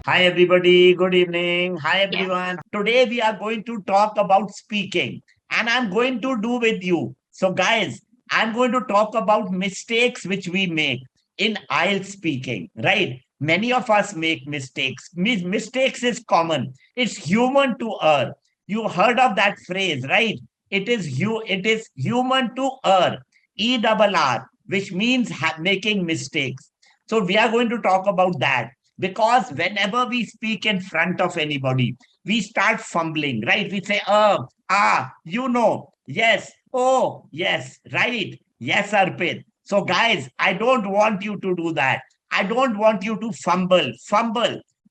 Hi, everybody. Good evening. Hi, Yeah. everyone. Today, we are going to talk about speaking, and I'm going to do with you. So, guys, I'm going to talk about mistakes which we make in IELTS speaking, right? Many of us make mistakes. Mistakes is common. It's human to err. You heard of that phrase, right? It is human to err. ERR, which means making mistakes. So we are going to talk about that because whenever we speak in front of anybody, we start fumbling, right? We say, yes, oh, yes, right, yes, Arpit. So, guys, I don't want you to do that. I don't want you to fumble.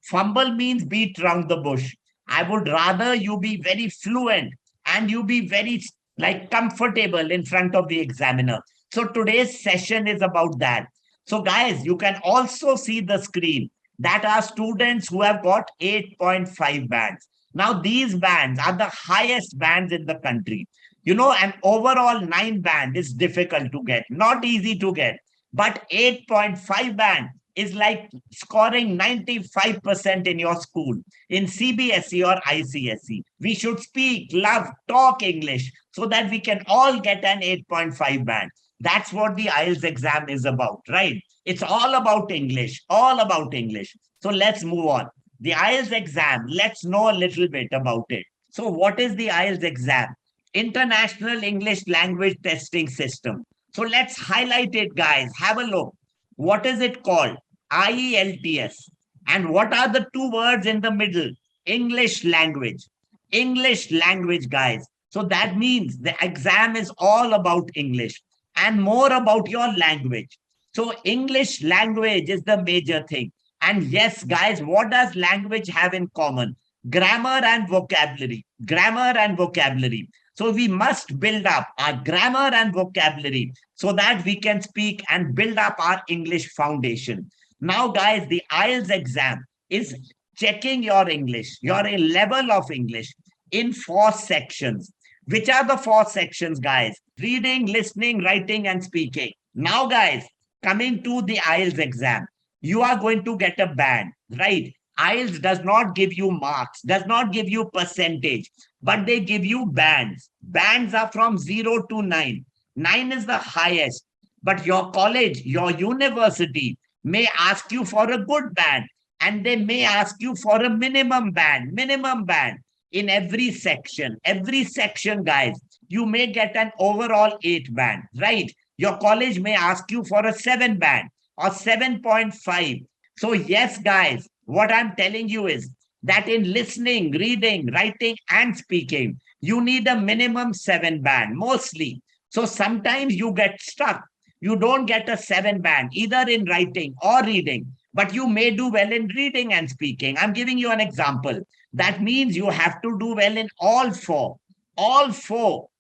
Fumble means beat round the bush. I would rather you be very fluent and you be very like comfortable in front of the examiner. So today's session is about that. So, guys, you can also see the screen that are students who have got 8.5 bands. Now, these bands are the highest bands in the country. An overall 9 band is difficult to get, not easy to get. But 8.5 band is like scoring 95% in your school, in CBSE or ICSE. We should speak, love, talk English so that we can all get an 8.5 band. That's what the IELTS exam is about, right? It's all about English, all about English. So let's move on. The IELTS exam, let's know a little bit about it. So, what is the IELTS exam? International English Language Testing System. So, let's highlight it, guys. Have a look. What is it called? IELTS. And what are the two words in the middle? English language. English language, guys. So, that means the exam is all about English and more about your language. So English language is the major thing. And yes, guys, what does language have in common? Grammar and vocabulary. Grammar and vocabulary. So we must build up our grammar and vocabulary so that we can speak and build up our English foundation. Now, guys, the IELTS exam is checking your English, your level of English in 4 sections. Which are the 4 sections, guys? Reading, listening, writing, and speaking. Now, guys, coming to the IELTS exam, you are going to get a band, right? IELTS does not give you marks, does not give you percentage, but they give you bands. Bands are from 0 to 9. 9 is the highest, but your college, your university may ask you for a good band and they may ask you for a minimum band in every section. Every section, guys, you may get an overall 8 band, right? Your college may ask you for a 7 band or 7.5. So, yes, guys, what I'm telling you is that in listening, reading, writing, and speaking, you need a minimum 7 band, mostly. So, sometimes you get stuck. You don't get a 7 band, either in writing or reading, but you may do well in reading and speaking. I'm giving you an example. That means you have to do well in all four,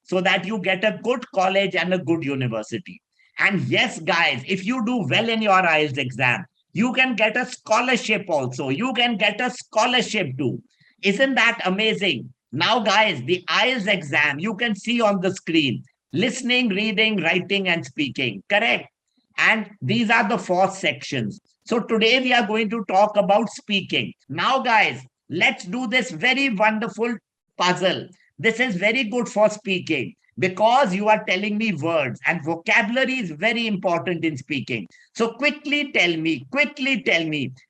so that you get a good college and a good university. And yes, guys, if you do well in your IELTS exam, you can get a scholarship also. You can get a scholarship too. Isn't that amazing? Now, guys, the IELTS exam, you can see on the screen listening, reading, writing, and speaking. Correct? And these are the 4 sections. So today we are going to talk about speaking. Now, guys, let's do this very wonderful puzzle. This is very good for speaking because you are telling me words and vocabulary is very important in speaking. So quickly tell me,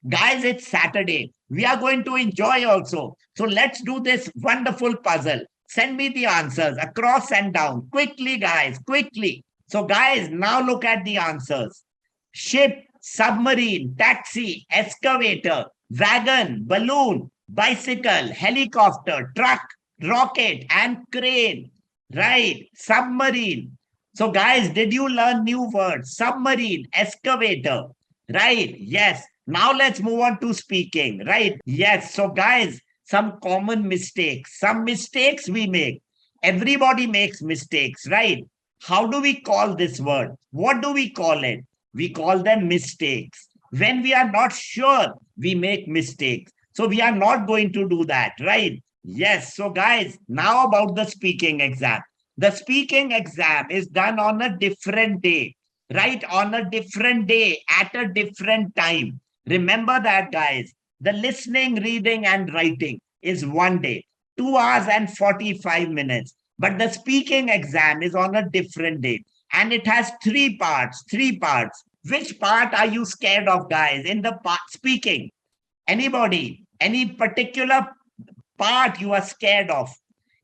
guys, it's Saturday. We are going to enjoy also. So let's do this wonderful puzzle. Send me the answers across and down. Quickly, guys, quickly. So, guys, now look at the answers. Ship, submarine, taxi, excavator, wagon, balloon, bicycle, helicopter, truck, rocket, and crane. Right, submarine. So, guys, did you learn new words? Submarine, excavator. Right, yes. Now let's move on to speaking. Right, yes. So, guys, some common mistakes, some mistakes we make. Everybody makes mistakes, right? How do we call this word? What do we call it? We call them mistakes. When we are not sure, we make mistakes. So we are not going to do that, right? Yes. So, guys, now about the speaking exam. The speaking exam is done on a different day, right? On a different day at a different time. Remember that, guys. The listening, reading, and writing is 1 day, 2 hours and 45 minutes. But the speaking exam is on a different day. And it has three parts, three parts. Which part are you scared of, guys, in the speaking? Anybody? Any particular part you are scared of?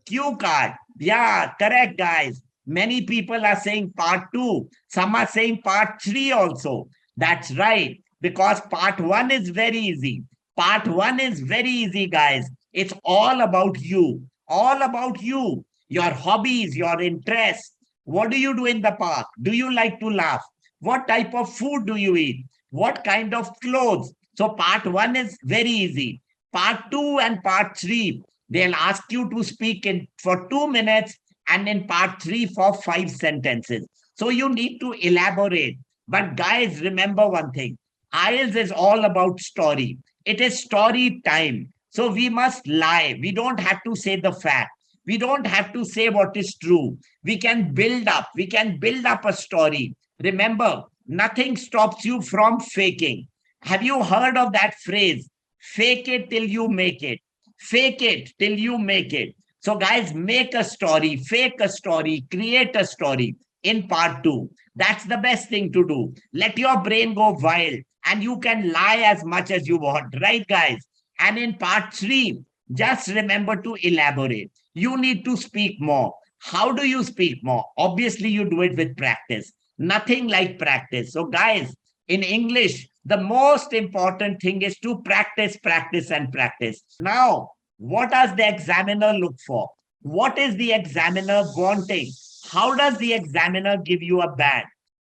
Cue card. Yeah, correct, guys. Many people are saying part two. Some are saying part three also. That's right. Because part one is very easy. Part one is very easy, guys. It's all about you. All about you. Your hobbies, your interests. What do you do in the park? Do you like to laugh? What type of food do you eat? What kind of clothes? So part one is very easy. Part two and part three, they'll ask you to speak in for 2 minutes and in part three for 5 sentences. So you need to elaborate. But guys, remember one thing. IELTS is all about story. It is story time. So we must lie. We don't have to say the fact. We don't have to say what is true. We can build up. We can build up a story. Remember, nothing stops you from faking. Have you heard of that phrase? Fake it till you make it. Fake it till you make it. So, guys, make a story, fake a story, create a story in part two. That's the best thing to do. Let your brain go wild and you can lie as much as you want, right, guys? And in part three, just remember to elaborate. You need to speak more. How do you speak more? Obviously, you do it with practice. Nothing like practice. So, guys, in English, the most important thing is to practice, practice, and practice. Now, what does the examiner look for? What is the examiner wanting? How does the examiner give you a band?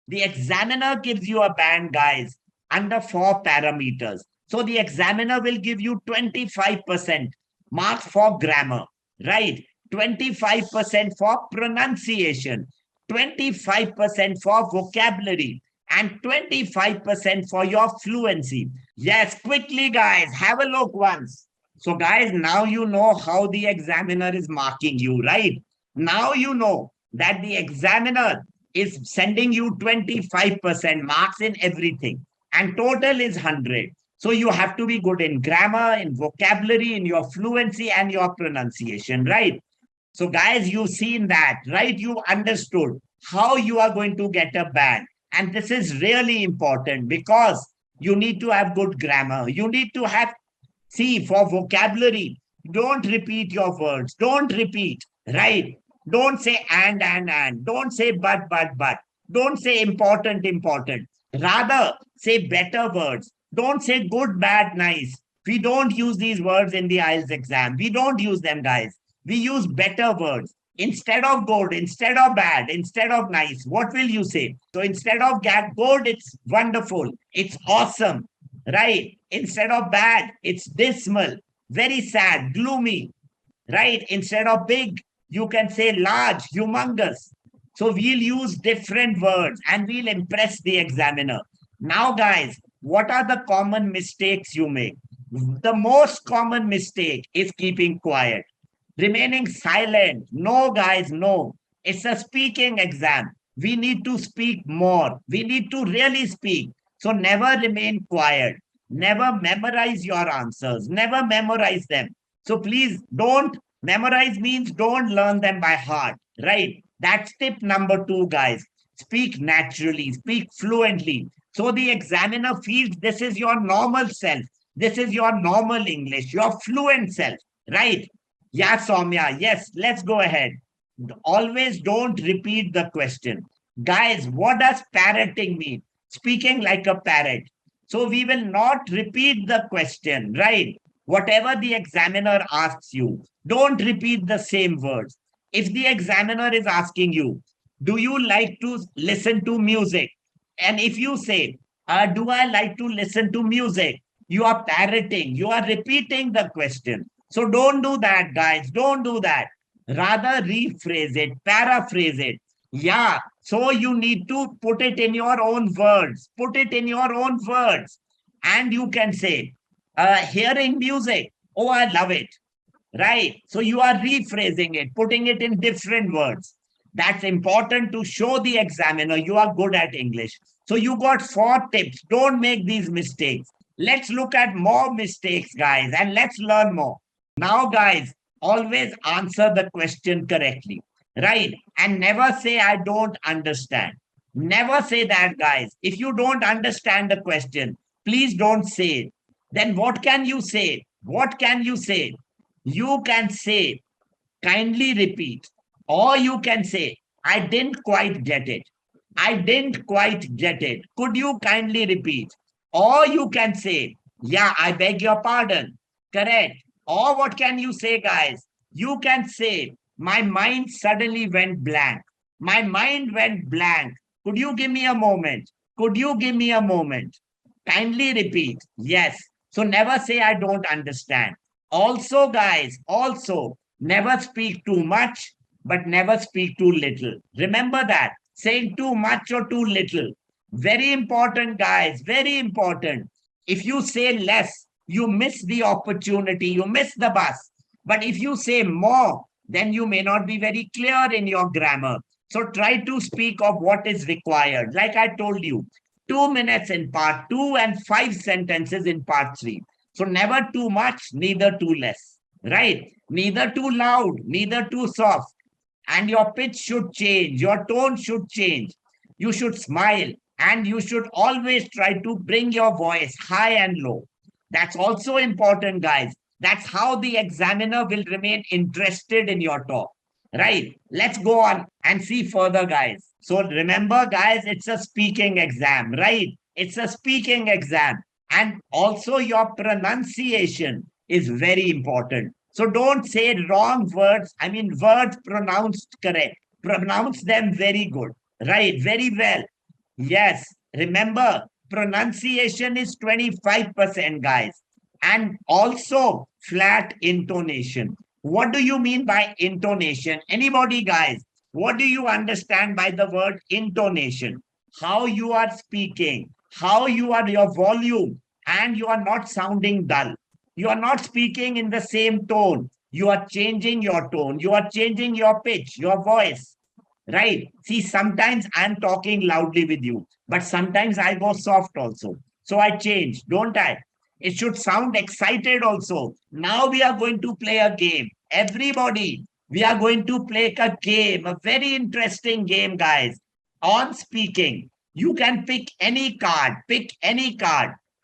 The examiner gives you a band, guys, under 4 parameters. So the examiner will give you 25% marks for grammar, right? 25% for pronunciation, 25% for vocabulary, and 25% for your fluency. Yes, quickly, guys, have a look once. So, guys, now you know how the examiner is marking you, right? Now you know that the examiner is sending you 25% marks in everything, and total is 100. So, you have to be good in grammar, in vocabulary, in your fluency, and your pronunciation, right? So, guys, you've seen that, right? You understood how you are going to get a band. And this is really important because you need to have good grammar. You need to have, see, for vocabulary, don't repeat your words. Don't repeat, right? Don't say and. Don't say but. Don't say important, important. Rather, say better words. Don't say good, bad, nice. We don't use these words in the IELTS exam. We don't use them, guys. We use better words. Instead of good, instead of bad, instead of nice, what will you say? So instead of good, it's wonderful, it's awesome, right? Instead of bad, it's dismal, very sad, gloomy, right? Instead of big, you can say large, humongous. So we'll use different words and we'll impress the examiner. Now, guys, what are the common mistakes you make? The most common mistake is keeping quiet, remaining silent. No, guys, no. It's a speaking exam. We need to speak more. We need to really speak. So never remain quiet. Never memorize your answers. Never memorize them. So please don't memorize means don't learn them by heart, right? That's tip number two, guys. Speak naturally, speak fluently. So the examiner feels this is your normal self. This is your normal English, your fluent self, right? Yeah, Soumya. Yes, let's go ahead. Always don't repeat the question. Guys, what does parroting mean? Speaking like a parrot. So we will not repeat the question, right? Whatever the examiner asks you, don't repeat the same words. If the examiner is asking you, do you like to listen to music? And if you say, do I like to listen to music? You are parroting, you are repeating the question. So don't do that, guys. Don't do that. Rather rephrase it, paraphrase it. Yeah. So you need to put it in your own words. Put it in your own words. And you can say, hearing music. Oh, I love it. Right. So you are rephrasing it, putting it in different words. That's important to show the examiner you are good at English. So you got 4 tips. Don't make these mistakes. Let's look at more mistakes, guys, and let's learn more. Now, guys, always answer the question correctly, right? And never say, I don't understand. Never say that, guys. If you don't understand the question, please don't say it. Then what can you say? What can you say? You can say, kindly repeat. Or you can say, I didn't quite get it. I didn't quite get it. Could you kindly repeat? Or you can say, yeah, I beg your pardon. Correct. Or what can you say, guys? You can say, my mind suddenly went blank. My mind went blank. Could you give me a moment? Could you give me a moment? Kindly repeat. Yes. So never say, I don't understand. Also, guys, also, never speak too much, but never speak too little. Remember that. Saying too much or too little. Very important, guys. Very important. If you say less, you miss the opportunity, you miss the bus. But if you say more, then you may not be very clear in your grammar. So try to speak of what is required. Like I told you, 2 minutes in part two and 5 sentences in part three. So never too much, neither too less, right? Neither too loud, neither too soft. And your pitch should change, your tone should change. You should smile and you should always try to bring your voice high and low. That's also important, guys. That's how the examiner will remain interested in your talk, right? Let's go on and see further, guys. So remember, guys, it's a speaking exam, right? It's a speaking exam. And also your pronunciation is very important. So don't say wrong words. I mean, words pronounced correct. Pronounce them very good, right? Very well. Yes. Remember, pronunciation is 25%, guys. And also flat intonation. What do you mean by intonation? Anybody, guys? What do you understand by the word intonation? How you are speaking, how you are your volume, and you are not sounding dull. You are not speaking in the same tone. You are changing your tone. You are changing your pitch, your voice, right? See, sometimes I'm talking loudly with you, but sometimes I go soft also. So I change, don't I? It should sound excited also. Now we are going to play a game. Everybody, we are going to play a game, a very interesting game, guys, on speaking. You can pick any card,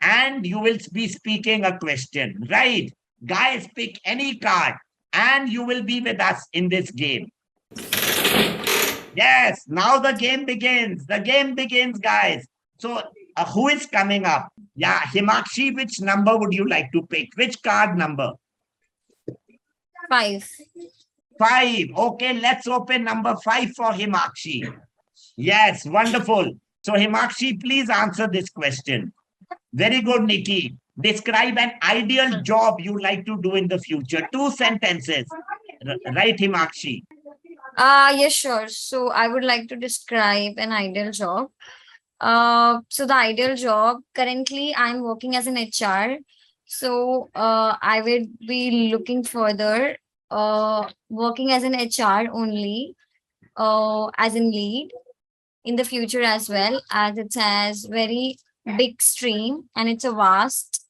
and you will be speaking a question, right? Guys, pick any card, and you will be with us in this game. Yes, now the game begins. The game begins, guys. So, who is coming up? Yeah, Himakshi, which number would you like to pick? Which card number? 5. 5. Okay, let's open number 5 for Himakshi. Yes, wonderful. So, Himakshi, please answer this question. Very good, Nikki. Describe an ideal job you like to do in the future. 2 sentences. Right, Himakshi? Yes, sure. So I would like to describe an ideal job. So the ideal job, currently I'm working as an HR. So I would be looking further, working as an HR only, as in lead in the future as well, as it has very big stream and it's a vast.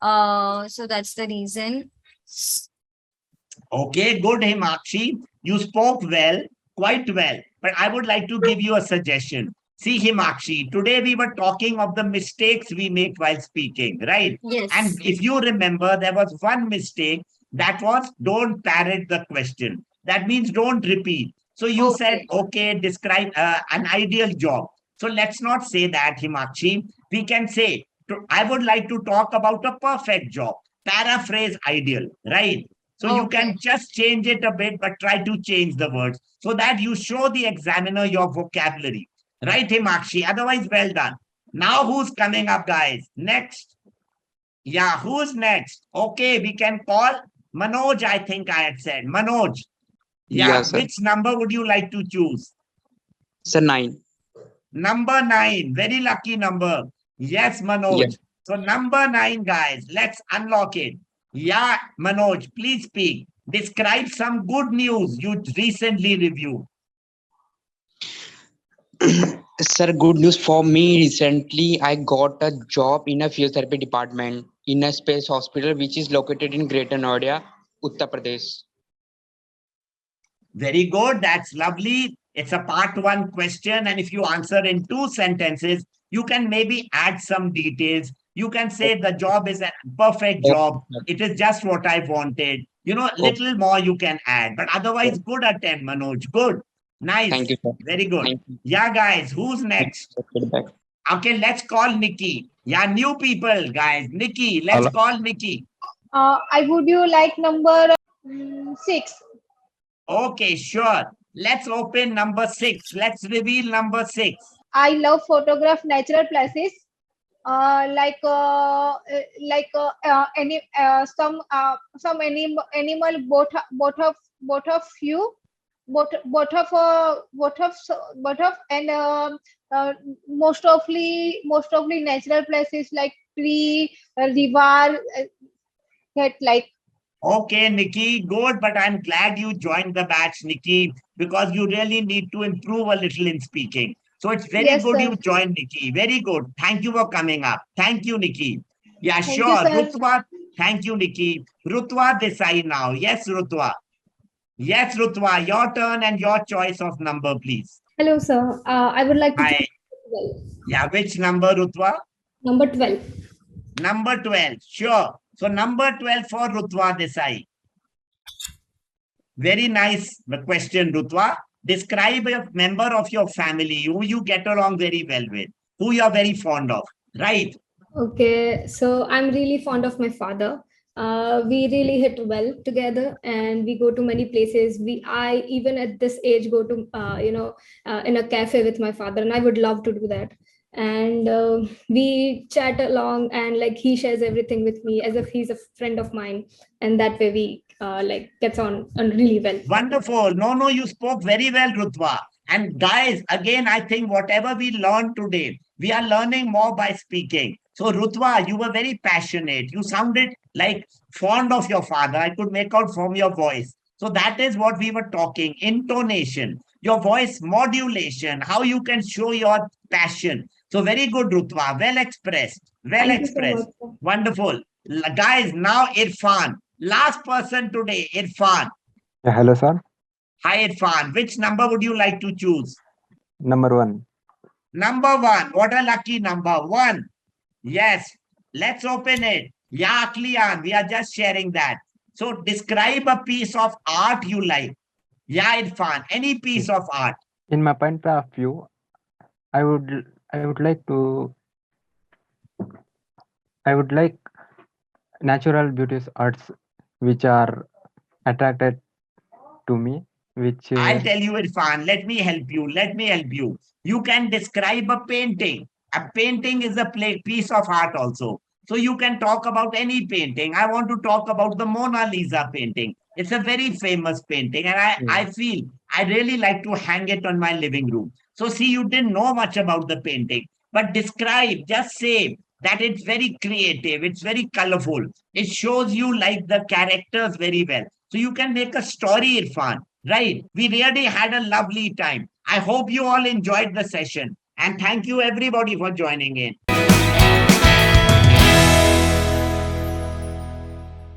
So that's the reason. Okay, good, Himakshi. You spoke well, quite well. But I would like to give you a suggestion. See, Himakshi, today we were talking of the mistakes we make while speaking, right? And Yes. if you remember, there was one mistake that was don't parrot the question. That means don't repeat. So you said, Okay. okay, describe an ideal job. So let's not say that, Himakshi. We can say, I would like to talk about a perfect job. Paraphrase ideal, right? So you Okay. can just change it a bit, but try to change the words so that you show the examiner your vocabulary. Right, Himakshi? Otherwise, well done. Now, who's coming up, guys? Next. Yeah, who's next? Okay, we can call Manoj, I think I had said. Manoj. Yeah, Yeah, sir. which number would you like to choose? Sir, 9. Number 9. Very lucky number. Yes, Yeah. Manoj. So, number 9, guys, let's unlock it. Yeah, Manoj, please speak. Describe some good news you recently reviewed. Sir, good news for me. Recently, I got a job in a physiotherapy department in a space hospital which is located in Greater Noida, Uttar Pradesh. Very good. That's lovely. It's a part one question. And if you answer in 2 sentences, you can maybe add some details. You can say the job is a perfect Okay, job. sir. It is just what I wanted. Okay. Little more you can add. But otherwise, good attempt, Manoj. Good. Thank Nice. you, sir. Very good. Thank you. Yeah, guys. Who's Thank next? you for feedback. Okay, let's call Nikki. Yeah, new people, guys. Nikki, let's Hello. call Nikki. I would you like number 6. Okay, sure. Let's open number 6. Let's reveal number 6. I love photograph natural places, some animal both of you both of and most ofly natural places like tree, river, that like. Okay, Nikki, good, but I'm glad you joined the batch, Nikki, because you really need to improve a little in speaking. So it's very Yes, good sir. you joined, Nikki. Very good. Thank you for coming up. Thank you, Nikki. Yeah, Thank you, sure. sir. Rutwa, thank you, Nikki. Rutwa Desai now. Yes, Rutwa. Yes, Rutwa, your turn and your choice of number, please. Hello, sir. I would like to Hi. choose 12. Yeah, which number, Rutwa? Number 12. Number 12. Sure. So number 12 for Rutwa Desai. Very nice question, Rutwa. Describe a member of your family who you get along very well with, who you're very fond of, right? Okay, so I'm really fond of my father. We really hit well together, and we go to many places. I even at this age go to in a cafe with my father, and I would love to do that. And we chat along, and like he shares everything with me as if he's a friend of mine, and that way we like gets on really well. Wonderful. No, you spoke very well, Rutwa. And guys, again, I think whatever we learned today, we are learning more by speaking. So, Rutwa, you were very passionate. You sounded like fond of your father. I could make out from your voice. So, that is what we were talking intonation, your voice modulation, how you can show your passion. So, very good, Rutwa. Well expressed. Well Thank you so much, expressed. sir. Wonderful. Guys, now Irfan. Last person today, Irfan. Yeah, hello, sir. Hi, Irfan. Which number would you like to choose? Number 1. Number 1. What a lucky number. 1. Yes. Let's open it. Yeah, Aklian. We are just sharing that. So describe a piece of art you like. Yeah, Irfan. Any piece of art. In my point of view, I would like to I would like natural beauties arts which are attracted to me, which I'll tell you, Irfan. Let me help you. Let me help you. You can describe a painting. A painting is a piece of art also. So you can talk about any painting. I want to talk about the Mona Lisa painting. It's a very famous painting, and I feel I really like to hang it on my living room. So see, you didn't know much about the painting, but describe, just say that it's very creative, it's very colorful. It shows you like the characters very well. So you can make a story, Irfan. Right. We really had a lovely time. I hope you all enjoyed the session. And thank you everybody for joining in.